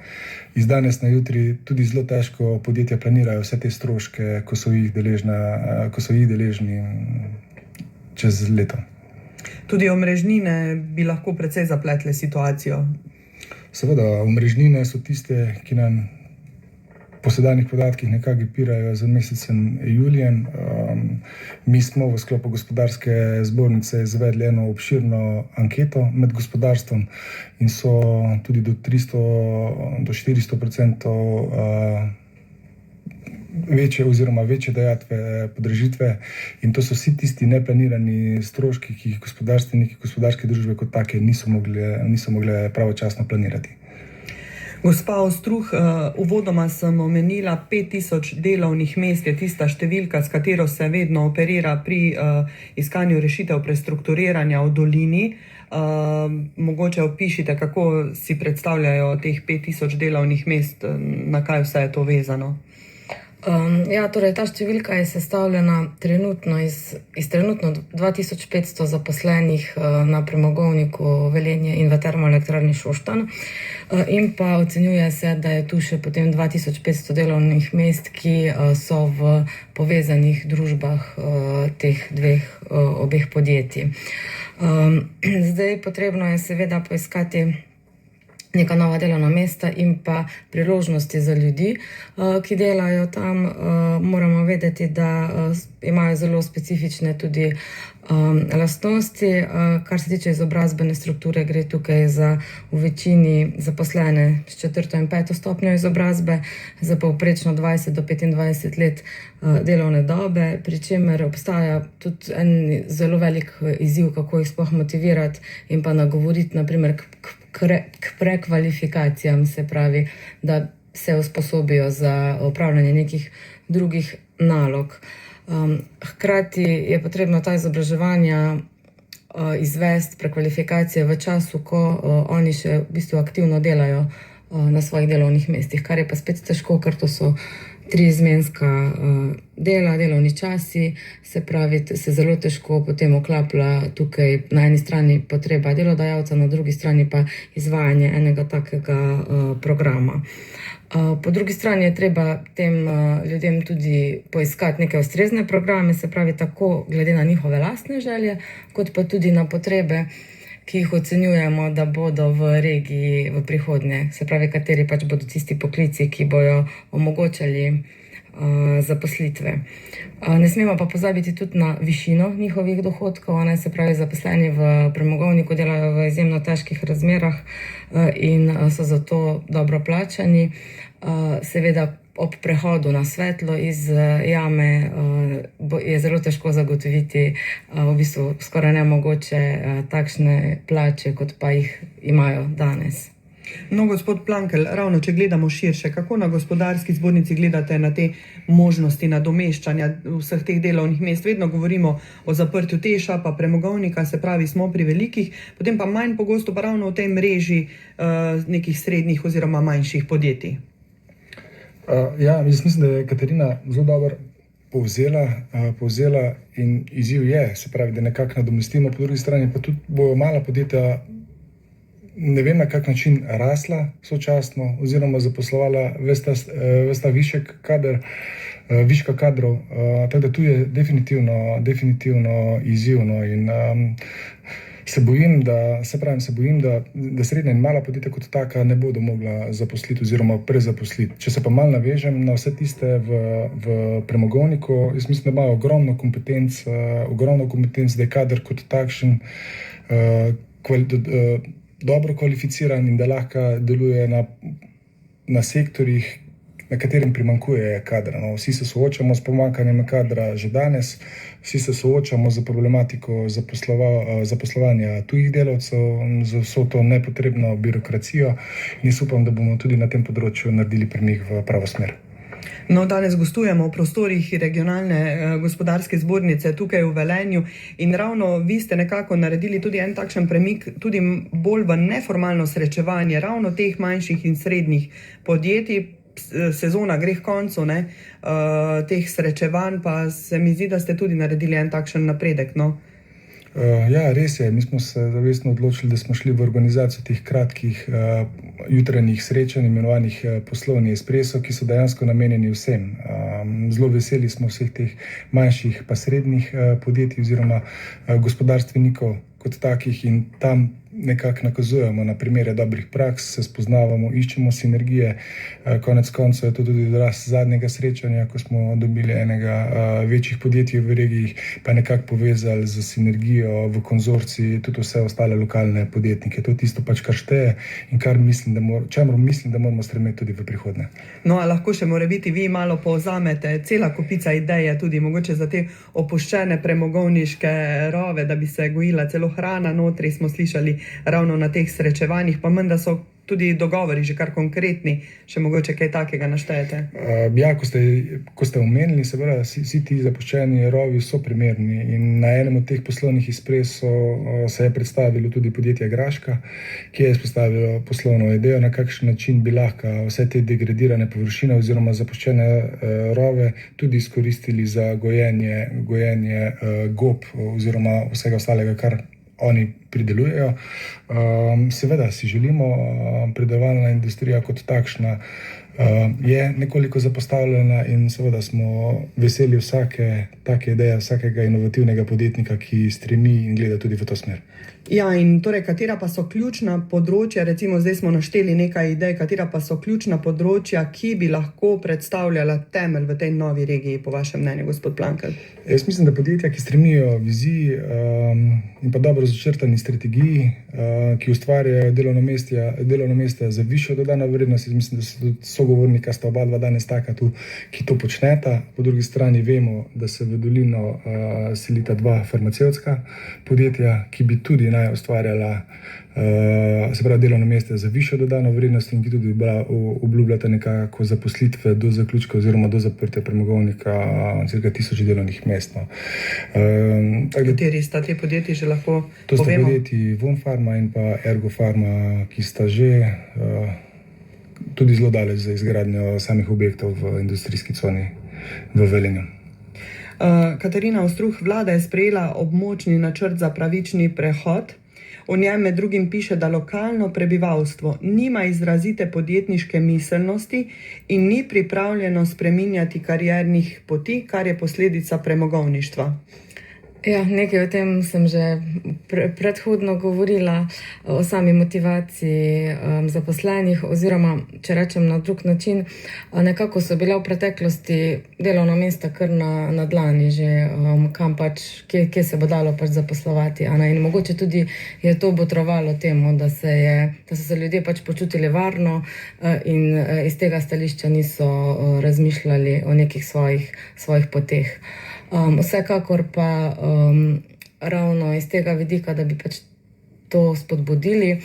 iz danes na jutri, tudi zelo težko podjetja planirajo vse te stroške, ko so jih deležni čez leto. Tudi omrežnine bi lahko precej zapletle situacijo. Seveda, omrežnine so tiste, ki nam po sedanjih podatkih nekako pirajo z mesecem julijem. Mi smo v sklopu gospodarske zbornice izvedli eno obširno anketo med gospodarstvom in so tudi do 300 do 400% večje dajatve, podražitve in to so vsi tisti neplanirani stroški, ki jih gospodarstveniki, gospodarske družbe kot take niso mogle pravočasno planirati. Gospa Ostruh, uvodoma sem omenila 5000 delovnih mest, je tista številka, s katero se vedno operira pri iskanju rešitev prestrukturiranja v dolini. Mogoče opišite, kako si predstavljajo teh 5000 delovnih mest, na kaj vse je to vezano? Ja, torej ta številka je sestavljena trenutno iz trenutno 2500 zaposlenih na premogovniku Velenje in v termoelektrarni Šoštanj. In pa ocenjuje se, da je tu še potem 2500 delovnih mest, ki so v povezanih družbah teh obeh podjetij. Zdaj potrebno je seveda poiskati neka nova delovna mesta in pa priložnosti za ljudi, ki delajo tam. Moramo vedeti, da imajo zelo specifične tudi lastnosti. Kar se tiče izobrazbene strukture, gre tukaj za v večini zaposlene s 4. in 5. stopnjo izobrazbe, za povprečno 20 do 25 let delovne dobe, pri čemer obstaja tudi en zelo velik izziv, kako jih sploh motivirati in pa nagovoriti, naprimer, k prekvalifikacijam, se pravi, da se usposobijo za opravljanje nekih drugih nalog. Hkrati je potrebno ta izobraževanja izvesti, prekvalifikacije v času, ko oni še v bistvu aktivno delajo na svojih delovnih mestih, kar je pa spet težko, ker to so triizmenska dela, delovni časi, se pravi, se zelo težko potem oklaplja tukaj na eni strani potreba delodajalca, na drugi strani pa izvajanje enega takega programa. Po drugi strani je treba tem ljudem tudi poiskati neke ustrezne programe, se pravi tako glede na njihove lastne želje, kot pa tudi na potrebe, ki jih ocenjujemo, da bodo v regiji v prihodnje. Se pravi, kateri pač bodo tisti poklici, ki bojo omogočali zaposlitve. Ne smemo pa pozabiti tudi na višino njihovih dohodkov, se pravi, zaposleni v premogovniku delajo v izjemno težkih razmerah in so zato dobro plačani. Seveda ob prehodu na svetlo iz jame je zelo težko zagotoviti, v bistvu skoraj nemogoče, takšne plače, kot pa jih imajo danes. No, gospod Plankel, ravno če gledamo širše, kako na gospodarski zbornici gledate na te možnosti nadomeščanja vseh teh delovnih mest? Vedno govorimo o zaprtju Teša pa premogovnika, se pravi, smo pri velikih, potem pa manj pogosto pa ravno v tej mreži nekih srednjih oziroma manjših podjetij. Jaz mislim, da je Katarina zelo dobro povzela in izziv je, se pravi, da nekako nadomestimo, po drugi strani pa tudi bojo mala podjetja, ne vem na kak način, rasla sočasno oziroma zaposlovala ves ta viška kadrov, tako da tu je definitivno izzivno in se bojim, da srednja in mala podjetja kot taka ne bodo mogla zaposliti oziroma prezaposliti. Če se pa malo navežem na vse tiste v premogovniku, jaz mislim, da imajo ogromno kompetenc, da je kader kot takšen dobro kvalificiran in da lahko deluje na sektorjih, na katerim primanjkuje kadra. No, vsi se soočamo s pomanjkanjem kadra že danes, vsi se soočamo z problematiko zaposlovanja tujih delavcev, z vso to nepotrebno birokracijo in jaz upam, da bomo tudi na tem področju naredili premik v pravo smer. No, danes gostujemo v prostorih regionalne gospodarske zbornice tukaj v Velenju in ravno vi ste nekako naredili tudi en takšen premik, tudi bolj v neformalno srečevanje ravno teh manjših in srednjih podjetij. Sezona gre k koncu, teh srečevanj, pa se mi zdi, da ste tudi naredili en takšen napredek, no? Ja, res je. Mi smo se zavestno odločili, da smo šli v organizacijo teh kratkih jutranjih srečanj, imenovanih poslovni espresso, ki so dejansko namenjeni vsem. Zelo veseli smo vseh teh manjših pa srednjih podjetij oziroma gospodarstvenikov kot takih in tam nekako nakazujemo na primere dobrih praks, se spoznavamo, iščemo sinergije. Konec koncev je to tudi odraz zadnjega srečanja, ko smo dobili enega večjih podjetij v regiji, pa nekako povezali z sinergijo v konzorciji tudi vse ostale lokalne podjetnike. To je tisto pač, kar šteje in čemur mislim, da moramo stremeti tudi v prihodnje. No, a lahko še morebiti vi malo povzamete, cela kopica ideje tudi mogoče za te opuščene premogovniške rove, da bi se gojila celo hrana notri, smo slišali ravno na teh srečevanjih, pa menda so tudi dogovori že kar konkretni, še mogoče kaj takega naštejete? Ja, ko ste omenili, seveda, vsi ti zapuščeni rovi so primerni in na enem od teh poslovnih espressov se je predstavilo tudi podjetje Graška, ki je izpostavilo poslovno idejo, na kakšen način bi lahko vse te degradirane površine oziroma zapuščene rove tudi izkoristili za gojenje gob oziroma vsega ostalega, kar oni pridelujejo. Seveda si želimo, predelovalna industrija kot takšna je nekoliko zapostavljena in seveda smo veseli vsake take ideje, vsakega inovativnega podjetnika, ki stremi in gleda tudi v to smer. Ja, in torej, katera pa so ključna področja, recimo zdaj smo našteli nekaj idej, katera pa so ključna področja, ki bi lahko predstavljala temelj v tej novi regiji, po vašem mnenju, gospod Plankel? Jaz mislim, da podjetja, ki stremijo viziji in pa dobro začrtani strategiji, ki ustvarjajo delovna mesta za višjo dodano vrednost, mislim, da so tudi sogovornika, sta oba dva danes taka tu, ki to počneta. Po drugi strani vemo, da se v dolino selita dva farmacevtska podjetja, ki bi tudi ustvarjala se pravi delovno mesto za višjo dodano vrednost in ki tudi obljubljata nekako zaposlitve do zaključka oziroma do zaprtja premogovnika cirka 1000 delovnih mest. Kateri sta te podjetji že lahko povemo? To sta podjetji Vonfarma in pa Ergofarma, ki sta že tudi zelo daleč za izgradnjo samih objektov v industrijski coni v Velenju. Katarina Ostruh, vlada je sprejela območni načrt za pravični prehod. V njem med drugim piše, da lokalno prebivalstvo nima izrazite podjetniške miselnosti in ni pripravljeno spreminjati kariernih poti, kar je posledica premogovništva. Ja, nekaj o tem sem že predhodno govorila, o sami motivaciji zaposlenih, oziroma, če rečem na drug način, nekako so bila v preteklosti delovna mesta kar na dlani, že kam pač, kje se bo dalo pač zaposlovati. In mogoče tudi je to botrovalo temu, da so se ljudje pač počutili varno in iz tega stališča niso razmišljali o nekih svojih poteh. Vsekakor pa ravno iz tega vidika, da bi pač to spodbudili,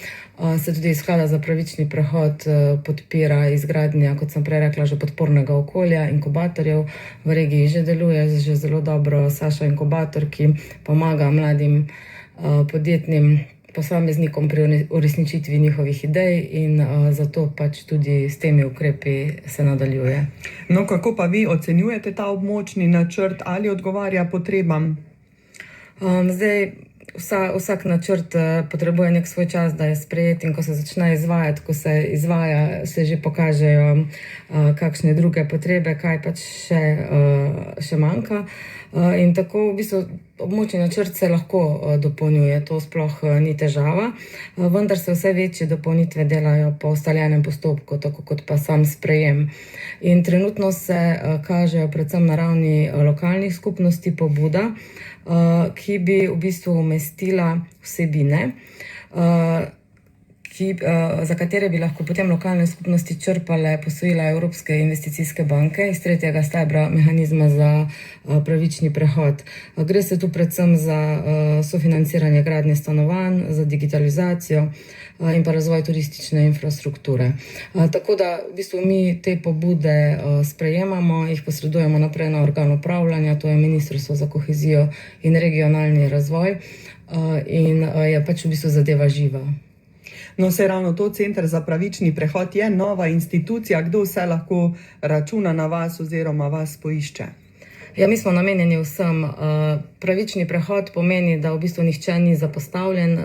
se tudi iz Sklada za pravični prehod podpira izgradnja, kot sem prej rekla, že podpornega okolja, inkubatorjev. V regiji že deluje že zelo dobro Saša inkubator, ki pomaga mladim podjetnim posameznikom pri uresničitvi njihovih idej in zato pač tudi s temi ukrepi se nadaljuje. No, kako pa vi ocenjujete ta območni načrt, ali odgovarja potrebam? Zdaj, vsak načrt potrebuje nek svoj čas, da je sprejet, in ko se začne izvajati, ko se izvaja, se že pokažejo kakšne druge potrebe, kaj pač še manjka. In tako v bistvu območni načrt se lahko dopolnjuje, to sploh ni težava, vendar se vse večje dopolnitve delajo po ustaljenem postopku, tako kot pa sam sprejem. In trenutno se kažejo predvsem na ravni lokalnih skupnosti pobuda, ki bi v bistvu umestila vsebine, za katere bi lahko potem lokalne skupnosti črpale posojila Evropske investicijske banke iz 3. stebra mehanizma za pravični prehod. Gre se tu predvsem za sofinanciranje gradnje stanovanj, za digitalizacijo in pa razvoj turistične infrastrukture. Tako da v bistvu mi te pobude sprejemamo, jih posredujemo naprej na organ upravljanja, to je Ministrstvo za kohezijo in regionalni razvoj, in je pač v bistvu zadeva živa. No, se ravno to Center za pravični prehod je nova institucija. Kdo vse lahko računa na vas oziroma vas poišče? Ja, mi smo namenjeni vsem. Pravični prehod pomeni, da v bistvu nihče ni zapostavljen,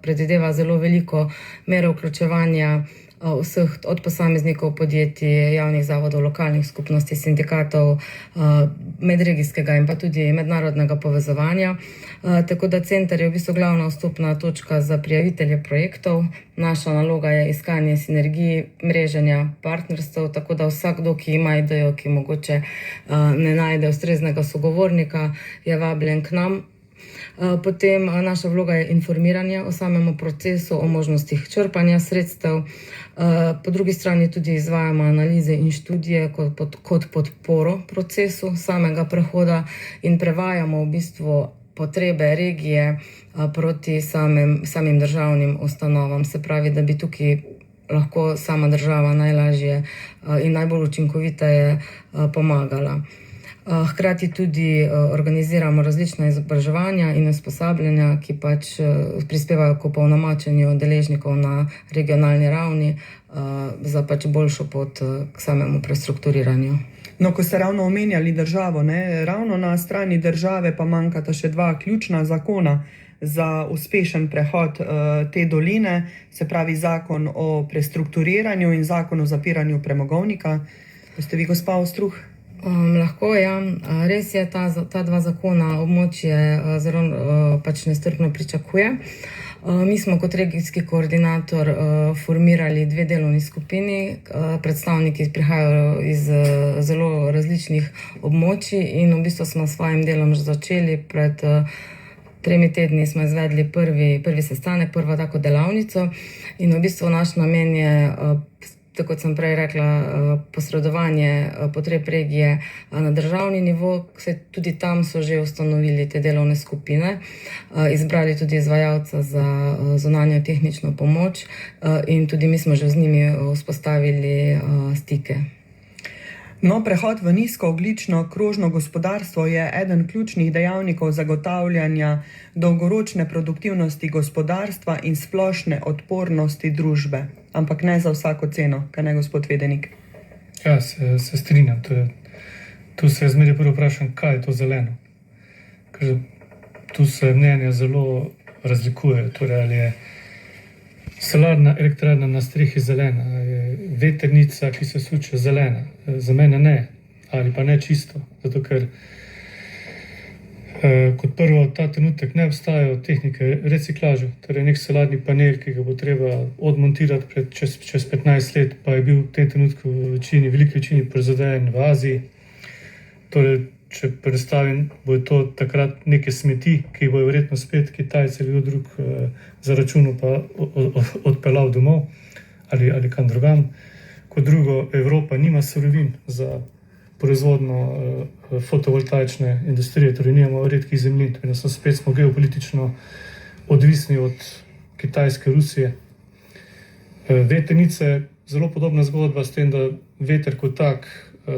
predvideva zelo veliko mero vključevanja vseh, od posameznikov, podjetij, javnih zavodov, lokalnih skupnosti, sindikatov, medregijskega in pa tudi mednarodnega povezovanja. Tako da center je v bistvu glavna vstopna točka za prijavitelje projektov. Naša naloga je iskanje sinergij, mreženja partnerstev, tako da vsakdo, ki ima idejo, ki mogoče ne najde ustreznega sogovornika, je vabljen k nam. Potem naša vloga je informiranje o samem procesu, o možnostih črpanja sredstev. Po drugi strani tudi izvajamo analize in študije kot podporo procesu samega prehoda in prevajamo v bistvu potrebe regije proti samim državnim ustanovam. Se pravi, da bi tukaj lahko sama država najlažje in najbolj učinkoviteje pomagala. Hkrati tudi organiziramo različna izobraževanja in usposabljanja, ki pač prispevajo k opolnomočenju deležnikov na regionalni ravni za pač boljšo pot k samemu prestrukturiranju. No, ko ste ravno omenjali državo, ravno na strani države pa manjkata še dva ključna zakona za uspešen prehod te doline, se pravi zakon o prestrukturiranju in zakon o zapiranju premogovnika. Ste vi, gospa Ostruh? Lahko, ja. Res je, ta dva zakona območje zelo pač nestrpno pričakuje. Mi smo kot regijski koordinator formirali 2 delovni skupini, predstavniki prihajajo iz zelo različnih območij in v bistvu smo s svojim delom že začeli. Pred 3 tedni smo izvedli prvi sestanek, prvo tako delavnico in v bistvu naš namen je, tako kot sem prej rekla, posredovanje potreb regije na državni nivo. Tudi tam so že ustanovili te delovne skupine, izbrali tudi izvajalca za zunanjo tehnično pomoč in tudi mi smo že z njimi vzpostavili stike. No, prehod v nizkoogljično krožno gospodarstvo je eden ključnih dejavnikov zagotavljanja dolgoročne produktivnosti gospodarstva in splošne odpornosti družbe. Ampak ne za vsako ceno, kaj ne, gospod Vedenik? Ja, se strinjam. Tu se zmeraj prvo vprašam, kaj je to zeleno. Ker tu se mnenja zelo razlikujejo. Torej, ali je solarna elektrarna na strehi zelena, je vetrnica, ki se suče, zelena. Za mene ne, ali pa ne čisto. Zato ker Kot prvo, ta trenutek ne obstajajo tehnike reciklaže, torej nek solarni panel, ki ga bo treba odmontirati čez 15 let, pa je bil v tem trenutku v veliki večini proizveden v Aziji. Torej, če predstavim, bo to takrat neke smeti, ki bojo verjetno spet Kitajci ali kdo drug zaračunal pa odpeljal domov ali kam drugam. Kot drugo, Evropa nima surovin za proizvodno fotovoltaične industrije, torej nimamo redkih zemljin, torej spet smo geopolitično odvisni od Kitajske, Rusije. Vetrnice, zelo podobna zgodba s tem, da veter kot tak,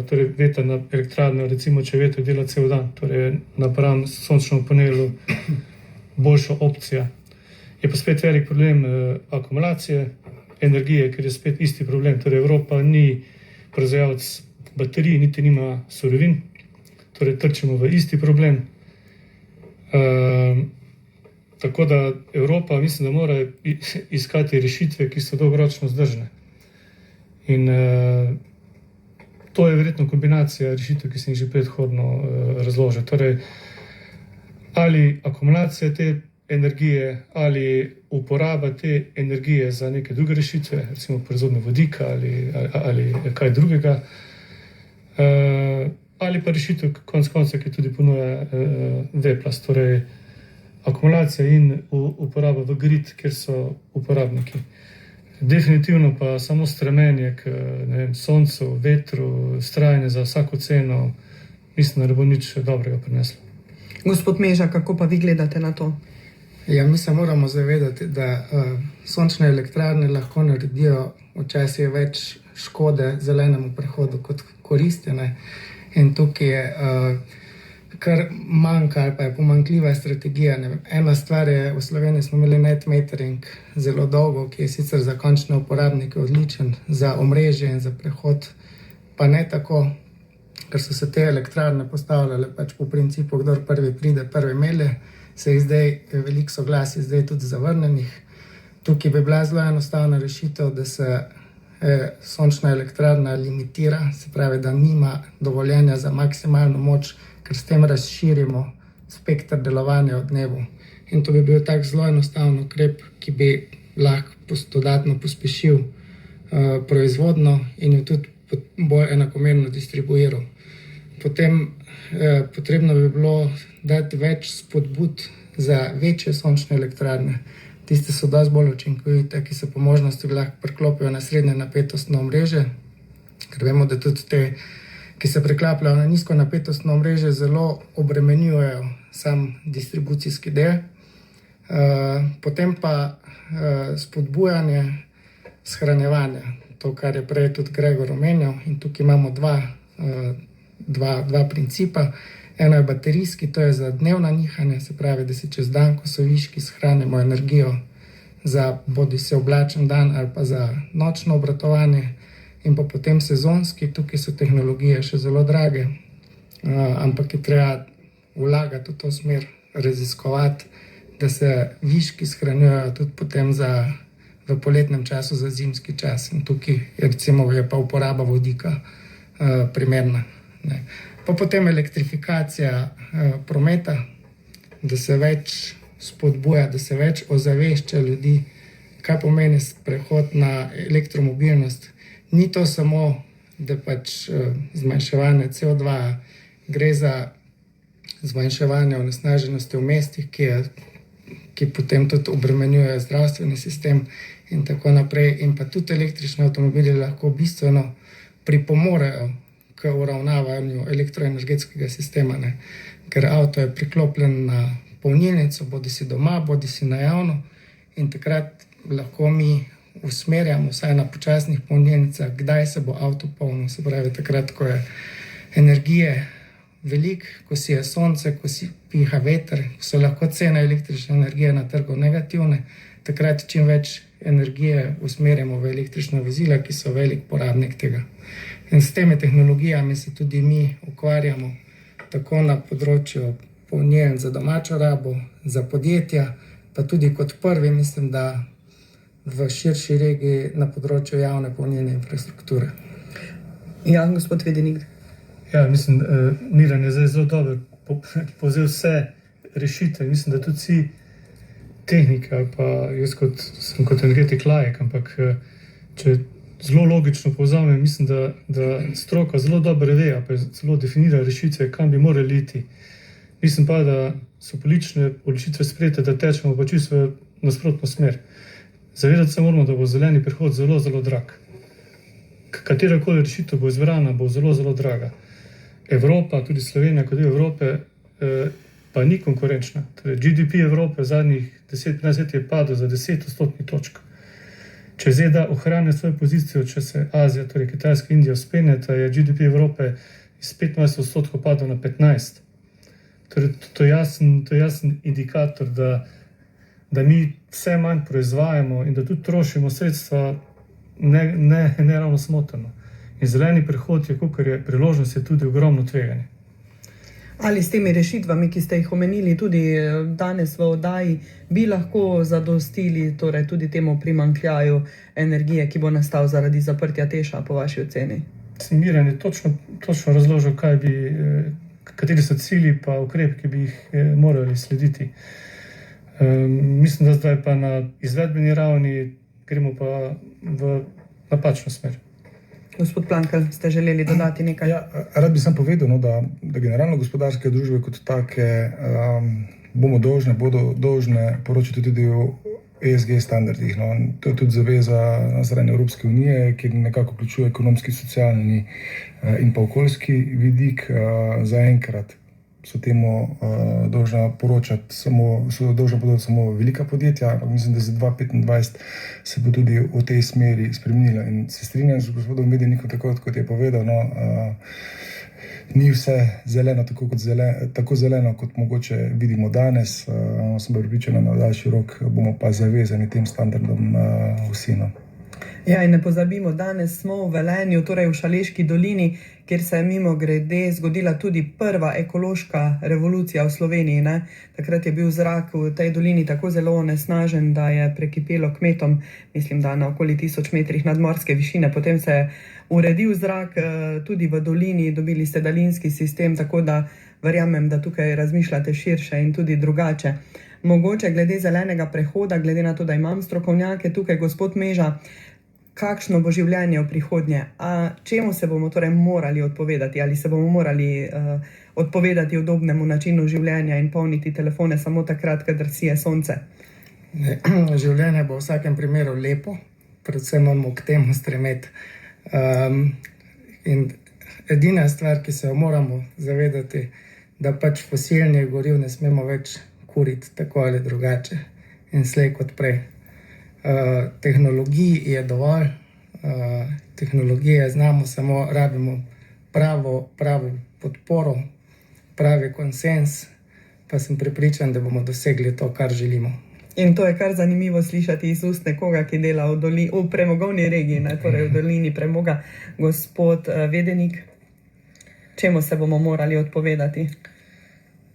torej vetrna elektrarna, recimo, če veter dela cel dan, torej napram sončnemu panelu, boljša opcija. Je pa spet velik problem akumulacije energije, ker je spet isti problem. Torej Evropa ni proizvajalec baterij, niti nima surovin, torej trčimo v isti problem. Tako da Evropa, mislim, da mora iskati rešitve, ki so dolgoročno vzdržne. In to je verjetno kombinacija rešitev, ki sem jih že predhodno razložil. Torej, ali akumulacija te energije, ali uporaba te energije za neke druge rešitve, recimo proizvodnjo vodika ali kaj drugega, ali pa rešitev konec koncev, ki tudi ponuja V-plast, torej akumulacija in uporaba v grid, kjer so uporabniki. Definitivno pa samo stremenje k soncu, vetru, vztrajanje za vsako ceno, mislim, da ne bo nič dobrega prineslo. Gospod Meža, kako pa vi gledate na to? Ja, mi se moramo zavedati, da sončne elektrarne lahko naredijo včasih več škode zelenemu prehodu kot koristi. In tukaj je kar manjka ali pa je pomanjkljiva strategija. Ena stvar je, v Sloveniji smo imeli net metering zelo dolgo, ki je sicer za končne uporabnike odličen, za omrežje in za prehod pa ne tako, ker so se te elektrarne postavljale pač po principu, kdor prvi pride, prvi melje. Se je zdaj veliko soglasij zdaj tudi zavrnenih. Tukaj bi bila zelo enostavna rešitev, da se sončna elektrarna limitira, se pravi, da nima dovoljenja za maksimalno moč, ker s tem razširimo spektr delovanja v dnevu. In to bi bil tak zelo enostaven ukrep, ki bi lahko dodatno pospešil proizvodno in jo tudi bolj enakomerno distribuiral. Potem potrebno bi bilo dati več spodbud za večje sončne elektrarne. Tiste so dosti bolj učinkovite, ki se po možnosti lahko priklopijo na srednje napetostno omrežje, ker vemo, da tudi te, ki se priklapljajo na nizko napetostno omrežje, zelo obremenjujejo sam distribucijski del. Potem pa spodbujanje shranjevanja, to, kar je prej tudi Gregor omenjal, in tukaj imamo dva principa. Eno je baterijski, to je za dnevna nihanja, se pravi, da si čez dan, ko so viški, shranimo energijo za bodi se oblačen dan ali pa za nočno obratovanje. In pa potem sezonski, tukaj so tehnologije še zelo drage, ampak je treba vlagati v to smer, raziskovati, da se viški shranjujejo tudi potem v poletnem času za zimski čas. In tukaj recimo je pa uporaba vodika primerna. Pa potem elektrifikacija prometa, da se več spodbuja, da se več ozavešča ljudi, kaj pomeni prehod na elektromobilnost. Ni to samo, da pač zmanjševanje CO2, gre za zmanjševanje onesnaženosti v mestih, ki potem tudi obremenjuje zdravstveni sistem in tako naprej. In pa tudi električni avtomobili lahko bistveno pripomorejo k uravnavanju elektroenergetskega sistema, ker avto je priklopljen na polnilnico, bodi si doma, bodi si na javno, in takrat lahko mi usmerjamo vsaj na počasnih polnilnicah, kdaj se bo avto polnil. Se pravi, takrat, ko je energije veliko, ko si je sonce, ko si piha veter, ko so lahko cene električne energije na trgu negativne, takrat čim več energije usmerjamo v električna vozila, ki so velik porabnik tega. In s temi tehnologijami se tudi mi ukvarjamo, tako na področju polnilnic za domačo rabo, za podjetja, pa tudi kot prvi, mislim, da v širši regiji na področju javne polnilne infrastrukture. Ja, gospod Vedenik. Ja, mislim, Miran je zdaj zelo dobro povzel vse rešitve. Mislim, da tudi vsi tehniki, ali pa jaz sem kot energetik laik, ampak če zelo logično povzamem, mislim, da stroka zelo dobro ve, pa zelo definira rešitve, kam bi morali iti. Mislim pa, da so politične odločitve sprejete, da tečemo pa čisto v nasprotno smer. Zavedati se moramo, da bo zeleni prehod zelo, zelo drag. Katerakoli rešitev bo izbrana, bo zelo, zelo draga. Evropa, tudi Slovenija, kot del Evrope, pa ni konkurenčna. Torej, GDP Evrope v zadnjih 10-15 let je padel za 10 odstotnih točk. Če ZDA ohranja svojo pozicijo, če se Azija, torej Kitajska in Indija vzpenjata, je GDP Evrope iz 15 odstotkov padel na 15. Torej, to je jasen indikator, da mi vse manj proizvajamo in da tudi trošimo sredstva ne ravno smotrno. In zeleni prehod je, kakor je priložnost, je tudi ogromno tveganje. Ali s temi rešitvami, ki ste jih omenili tudi danes v oddaji, bi lahko zadostili torej tudi temu primanjkljaju energije, ki bo nastal zaradi zaprtja Teša, po vaši oceni? Miran je točno razložil, kateri so cilji pa ukrepi, ki bi jih morali slediti. Mislim, da zdaj pa na izvedbeni ravni gremo pa v napačno smer. Gospod Plankl, ste želeli dodati nekaj? Ja, rad bi sam povedal, da generalno gospodarske družbe kot take bodo dolžne poročati tudi o ESG standardih. No. To je tudi zaveza na strani Evropske unije, ki nekako vključuje ekonomski, socialni in pa okoljski vidik. Zaenkrat so temu dolžna poročati samo velika podjetja. Mislim, da za 2025 se bo tudi v tej smeri spremenila. In se strinjam z gospodom Medenikom, tako kot je povedal, ni vse zeleno, tako zeleno, kot mogoče vidimo danes. Sem prepričan, na daljši rok bomo pa zavezani tem standardom vsi. Ja, in ne pozabimo, danes smo v Velenju, torej v Šaleški dolini, kjer se je mimogrede zgodila tudi prva ekološka revolucija v Sloveniji. Ne? Takrat je bil zrak v tej dolini tako zelo onesnažen, da je prekipelo kmetom, mislim, da na okoli 1000 metrih nadmorske višine. Potem se je uredil zrak tudi v dolini, dobili ste daljinski sistem, tako da verjamem, da tukaj razmišljate širše in tudi drugače. Mogoče glede zelenega prehoda, glede na to, da imam strokovnjake tukaj, gospod Meža, kakšno bo življenje v prihodnje? Čemu se bomo torej morali odpovedati? Ali se bomo morali odpovedati udobnemu načinu življenja in polniti telefone samo takrat, kadar sije sonce? Življenje bo v vsakem primeru lepo, predvsem moramo k temu stremeti. In edina stvar, ki se jo moramo zavedati, da pač fosilnih goriv ne smemo več kuriti tako ali drugače in slej kot prej. Tehnologiji je dovolj, tehnologije znamo, samo rabimo pravo podporo, pravi konsens, pa sem prepričan, da bomo dosegli to, kar želimo. In to je kar zanimivo slišati iz ust nekoga, ki dela v premogovni regiji, torej v dolini premoga. Gospod Vedenik, čemu se bomo morali odpovedati?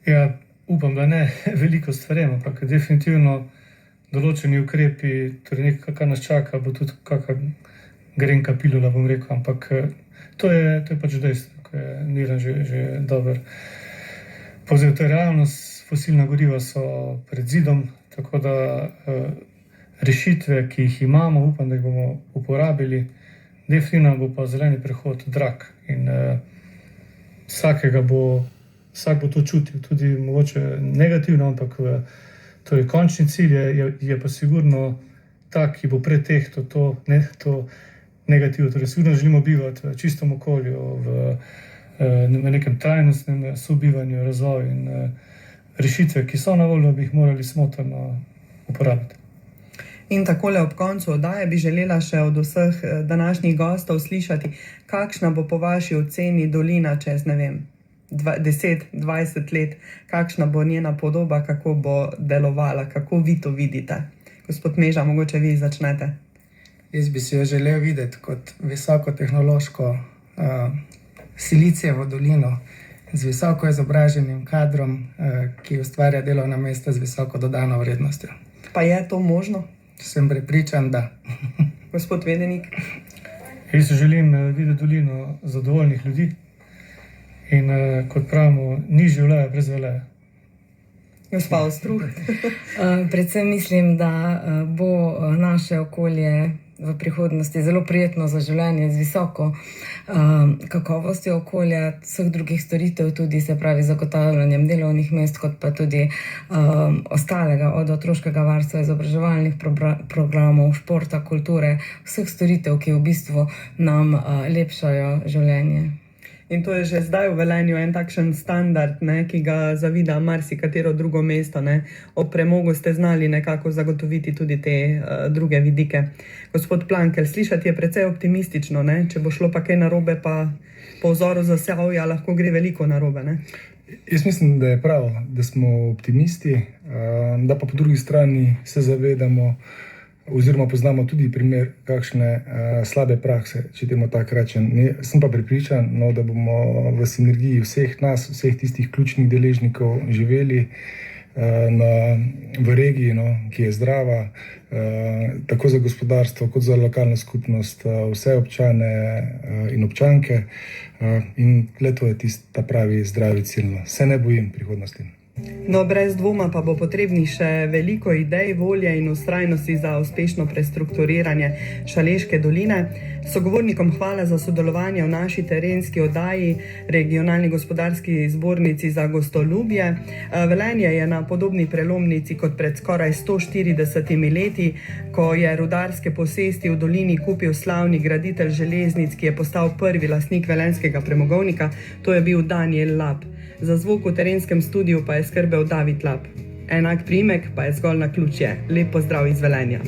Ja, upam, da ne veliko stvarem, ampak definitivno določeni ukrepi, torej nekaj, kar nas čaka, bo tudi kakšna grenka pilula, bom rekel, ampak to je pač dejstvo, ko je Miran že dober povzel. To je realnost, fosilna goriva so pred zidom, tako da rešitve, ki jih imamo, upam, da jih bomo uporabili. Definitivno bo pa zeleni prehod drag in vsak bo to čutil, tudi mogoče negativno, ampak torej, končni cilj je pa sigurno tak, ki bo pretehtal to negativno. Torej, sigurno želimo bivati v čistem okolju, v nekem trajnostnem sobivanju, razvoju in rešitve, ki so na voljo, bi jih morali smotrno uporabiti. In takole ob koncu oddaje bi želela še od vseh današnjih gostov slišati, kakšna bo po vaši oceni dolina čez, 10-20 let, kakšna bo njena podoba, kako bo delovala, kako vi to vidite. Gospod Meža, mogoče vi začnete. Jaz bi si jo želel videti kot visokotehnološko silicijevo dolino z visoko izobraženim kadrom, ki ustvarja delovna mesta z visoko dodano vrednostjo. Pa je to možno? Sem prepričan, da. Gospod Vedenik? Jaz želim videti dolino zadovoljnih ljudi In kot pravimo, ni življenja brez Velenja. Gospa Ostruh. Predvsem mislim, da bo naše okolje v prihodnosti zelo prijetno za življenje z visoko kakovostjo okolja, vseh drugih storitev, tudi se pravi zagotavljanjem delovnih mest, kot pa tudi ostalega, od otroškega varstva, izobraževalnih programov, športa, kulture, vseh storitev, ki v bistvu nam lepšajo življenje. In to je že zdaj v Velenju en takšen standard, ne, ki ga zavida marsikatero drugo mesto. Ne. Ob premogu ste znali nekako zagotoviti tudi te druge vidike. Gospod Plankelj, slišati je precej optimistično, ne. Če bo šlo pa kaj narobe, pa po vzoru Zasavja lahko gre veliko narobe. Ne. Jaz mislim, da je prav, da smo optimisti, da pa po drugi strani se zavedamo, oziroma poznamo tudi primer kakšne slabe prakse, če temu tako rečem. Sem pa prepričan, da bomo v sinergiji vseh nas, vseh tistih ključnih deležnikov živeli v regiji, ki je zdrava, tako za gospodarstvo, kot za lokalno skupnost, vse občane in občanke. In to je tista pravi zdravi cilj. Se ne bojim prihodnosti. No, brez dvoma pa bo potrebnih še veliko idej, volje in vztrajnosti za uspešno prestrukturiranje Šaleške doline. Sogovornikom hvala za sodelovanje v naši terenski oddaji Regionalni gospodarski zbornici za gostoljubje. Velenje je na podobni prelomnici kot pred skoraj 140 leti, ko je rudarske posesti v dolini kupil slavni graditelj železnic, ki je postal prvi lastnik velenjskega premogovnika, to je bil Danijel Lap. Za zvok v terenskem studiu pa je skrbel David Lap. Enak priimek pa je zgolj naključje. Lep pozdrav iz Velenja.